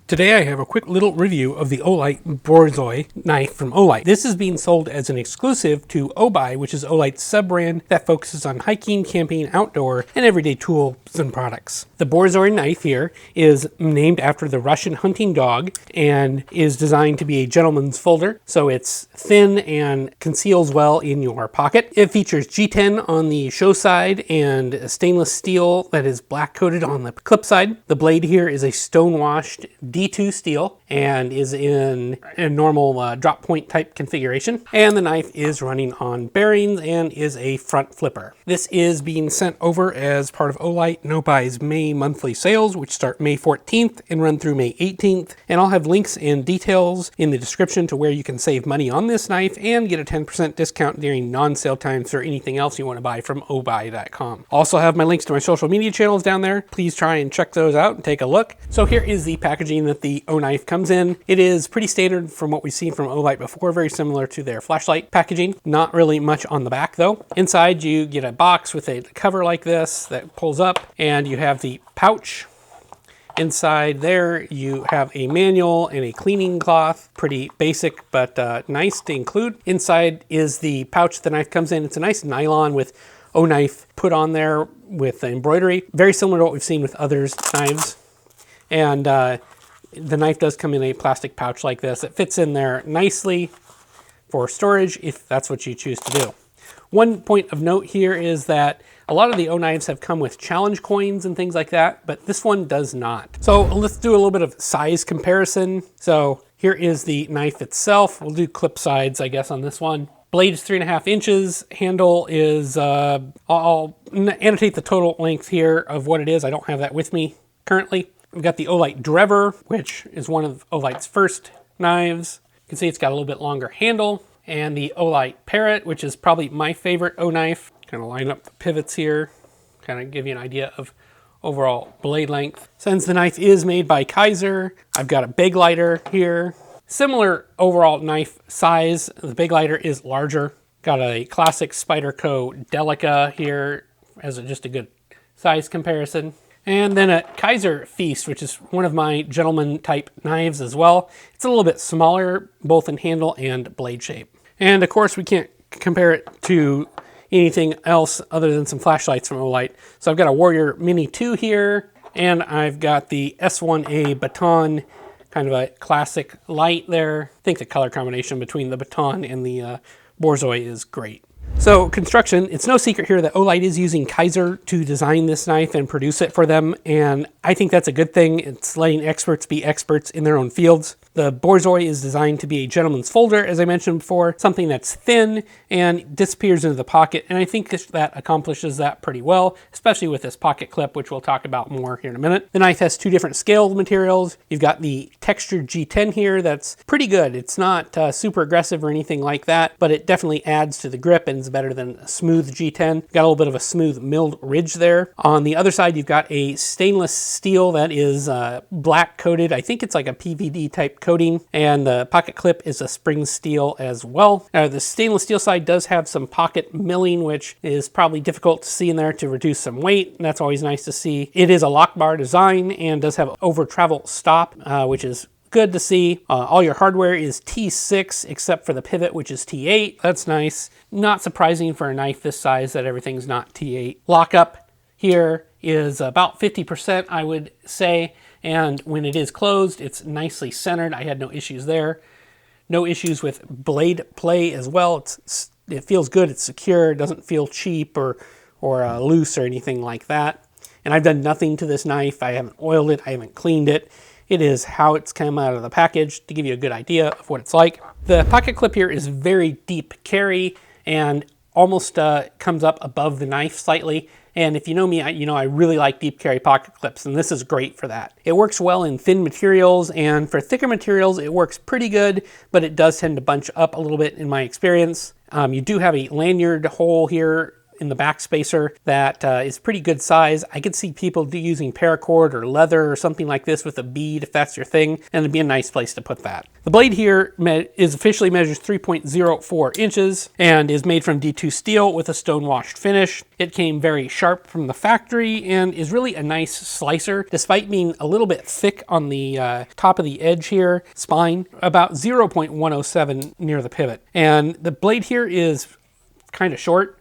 Today I have a quick little review of the Oknife Borzoi knife from Oknife. This is being sold as an exclusive to Obuy, which is Oknife's sub-brand that focuses on hiking, camping, outdoor, and everyday tools and products. The Borzoi knife here is named after the Russian hunting dog and is designed to be a gentleman's folder, so it's thin and conceals well in your pocket. It features G10 on the show side and stainless steel that is black coated on the clip side. The blade here is a stone-washed D2 steel and is in a normal drop point type configuration. And the knife is running on bearings and is a front flipper. This is being sent over as part of Oknife and Obuy's May monthly sales, which start May 14th and run through May 18th. And I'll have links and details in the description to where you can save money on this knife and get a 10% discount during non-sale times for anything else you want to buy from obuy.com. Also have my links to my social media channels down there. Please try and check those out and take a look. So here is the packaging that the Oknife comes in. It is pretty standard from what we've seen from Oknife before, very similar to their flashlight packaging. Not really much on the back though. Inside you get a box with a cover like this that pulls up, and you have the pouch. Inside there you have a manual and a cleaning cloth. Pretty basic, but nice to include. Inside is the pouch the knife comes in. It's a nice nylon with Oknife put on there with embroidery. Very similar to what we've seen with others' knives. And the knife does come in a plastic pouch like this. It fits in there nicely for storage if that's what you choose to do. One point of note here is that a lot of the Oknifes have come with challenge coins and things like that, but this one does not. So let's do a little bit of size comparison. So here is the knife itself. We'll do clip sides, I guess, on this one. Blade is 3.5 inches. Handle is, I'll annotate the total length here of what it is. I don't have that with me currently. We've got the Oknife Drever, which is one of Oknife's first knives. You can see it's got a little bit longer handle. And the Oknife Parrot, which is probably my favorite Oknife. Kind of line up the pivots here, kind of give you an idea of overall blade length. Since the knife is made by Kaiser, I've got a big lighter here. Similar overall knife size. The big lighter is larger. Got a classic Spyderco Delica here as just a good size comparison. And then a Kaiser Feast, which is one of my gentleman type knives as well. It's a little bit smaller, both in handle and blade shape. And of course we can't compare it to anything else other than some flashlights from Oknife. So I've got a Warrior Mini 2 here, and I've got the S1A Baton, kind of a classic light there. I think the color combination between the Baton and the Borzoi is great. So construction, it's no secret here that Oknife is using Kaiser to design this knife and produce it for them, and I think that's a good thing. It's letting experts be experts in their own fields. The Borzoi is designed to be a gentleman's folder, as I mentioned before, something that's thin and disappears into the pocket, and I think that accomplishes that pretty well, especially with this pocket clip, which we'll talk about more here in a minute. The knife has two different scaled materials. You've got the textured G10 here that's pretty good. It's not super aggressive or anything like that, but it definitely adds to the grip and is better than a smooth G10. Got a little bit of a smooth milled ridge there. On the other side, you've got a stainless steel that is black coated. I think it's like a PVD type coating, and the pocket clip is a spring steel as well. The stainless steel side does have some pocket milling, which is probably difficult to see in there to reduce some weight, and that's always nice to see. It is a lock bar design and does have over travel stop, which is good to see. All your hardware is T6 except for the pivot, which is T8. That's nice. Not surprising for a knife this size that everything's not T8. Lockup here is about 50%, I would say. And when it is closed, it's nicely centered. I had no issues there. No issues with blade play as well. It feels good. It's secure. It doesn't feel cheap or loose or anything like that. And I've done nothing to this knife. I haven't oiled it. I haven't cleaned it. It is how it's come out of the package to give you a good idea of what it's like. The pocket clip here is very deep carry and almost comes up above the knife slightly. And if you know me, I really like deep carry pocket clips, and this is great for that. It works well in thin materials, and for thicker materials, it works pretty good, but it does tend to bunch up a little bit in my experience. You do have a lanyard hole here in the back spacer that is pretty good size. I could see people using paracord or leather or something like this with a bead if that's your thing, and it'd be a nice place to put that. The blade here is officially measures 3.04 inches and is made from D2 steel with a stone washed finish. It came very sharp from the factory and is really a nice slicer, despite being a little bit thick on the top of the edge here, spine, about 0.107 near the pivot. And the blade here is kind of short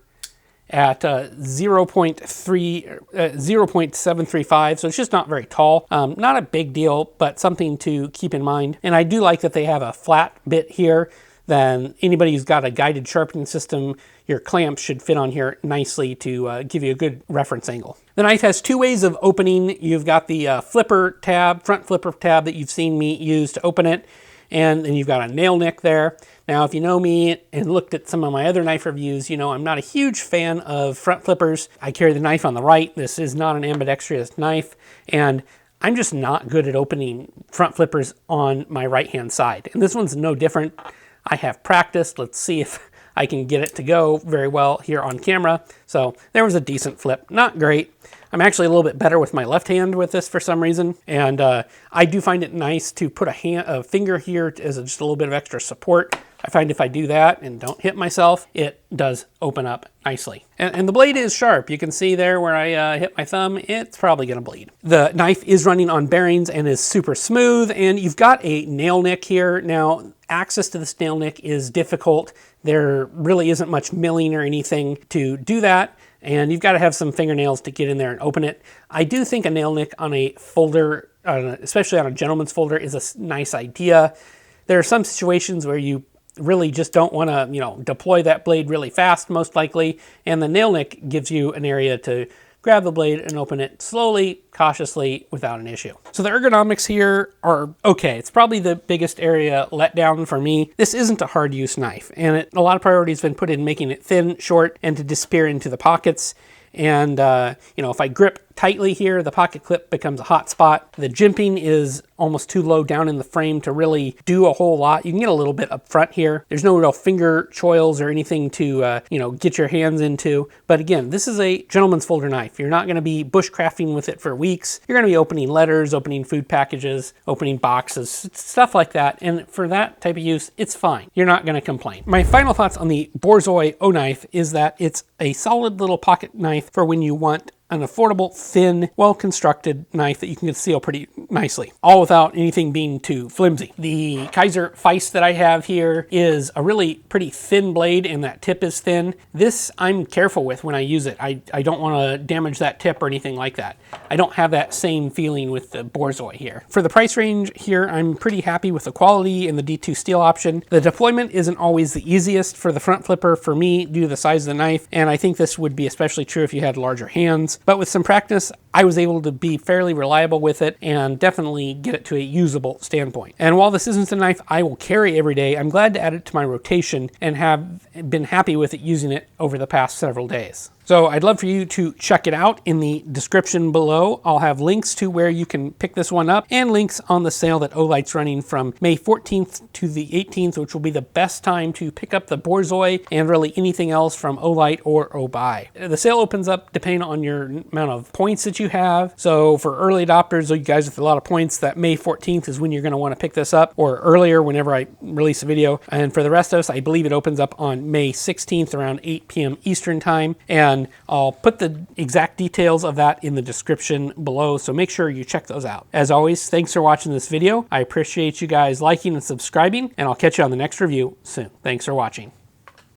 at 0.735, so it's just not very tall. Not a big deal, but something to keep in mind. And I do like that they have a flat bit here. Then anybody who's got a guided sharpening system, your clamps should fit on here nicely to give you a good reference angle. The knife has two ways of opening. You've got the flipper tab, front flipper tab that you've seen me use to open it, and then you've got a nail nick there. Now, if you know me and looked at some of my other knife reviews, you know I'm not a huge fan of front flippers. I carry the knife on the right. This is not an ambidextrous knife, and I'm just not good at opening front flippers on my right-hand side. And this one's no different. I have practiced. Let's see if I can get it to go very well here on camera. So there was a decent flip, not great. I'm actually a little bit better with my left hand with this for some reason. And I do find it nice to put a finger here as just a little bit of extra support. I find if I do that and don't hit myself, it does open up nicely. And the blade is sharp. You can see there where I hit my thumb, it's probably gonna bleed. The knife is running on bearings and is super smooth, and you've got a nail nick here. Now, access to this nail nick is difficult. There really isn't much milling or anything to do that, and you've got to have some fingernails to get in there and open it. I do think a nail nick on a folder, especially on a gentleman's folder, is a nice idea. There are some situations where you really just don't want to, deploy that blade really fast, most likely, and the nail nick gives you an area to grab the blade and open it slowly, cautiously, without an issue. So the ergonomics here are okay. It's probably the biggest area let down for me. This isn't a hard use knife, and a lot of priority has been put in making it thin, short, and to disappear into the pockets. And, if I grip tightly here, the pocket clip becomes a hot spot. The jimping is almost too low down in the frame to really do a whole lot. You can get a little bit up front here. There's no real finger choils or anything to, get your hands into. But again, this is a gentleman's folder knife. You're not going to be bushcrafting with it for weeks. You're going to be opening letters, opening food packages, opening boxes, stuff like that. And for that type of use, it's fine. You're not going to complain. My final thoughts on the Borzoi O-Knife is that it's a solid little pocket knife for when you want an affordable, thin, well-constructed knife that you can conceal pretty nicely, all without anything being too flimsy. The Kaiser Feist that I have here is a really pretty thin blade, and that tip is thin. This I'm careful with when I use it. I don't want to damage that tip or anything like that. I don't have that same feeling with the Borzoi here. For the price range here, I'm pretty happy with the quality and the D2 steel option. The deployment isn't always the easiest for the front flipper for me due to the size of the knife, and I think this would be especially true if you had larger hands. But with some practice, I was able to be fairly reliable with it and definitely get it to a usable standpoint. And while this isn't a knife I will carry every day, I'm glad to add it to my rotation and have been happy with it using it over the past several days. So I'd love for you to check it out in the description below. I'll have links to where you can pick this one up and links on the sale that Olight's running from May 14th to the 18th, which will be the best time to pick up the Borzoi and really anything else from Olight or Obuy. The sale opens up depending on your amount of points that you have. So for early adopters, or you guys with a lot of points, that May 14th is when you're going to want to pick this up, or earlier whenever I release a video. And for the rest of us, I believe it opens up on May 16th around 8 p.m. Eastern time. And I'll put the exact details of that in the description below, so make sure you check those out. As always, thanks for watching this video. I appreciate you guys liking and subscribing, and I'll catch you on the next review soon. Thanks for watching.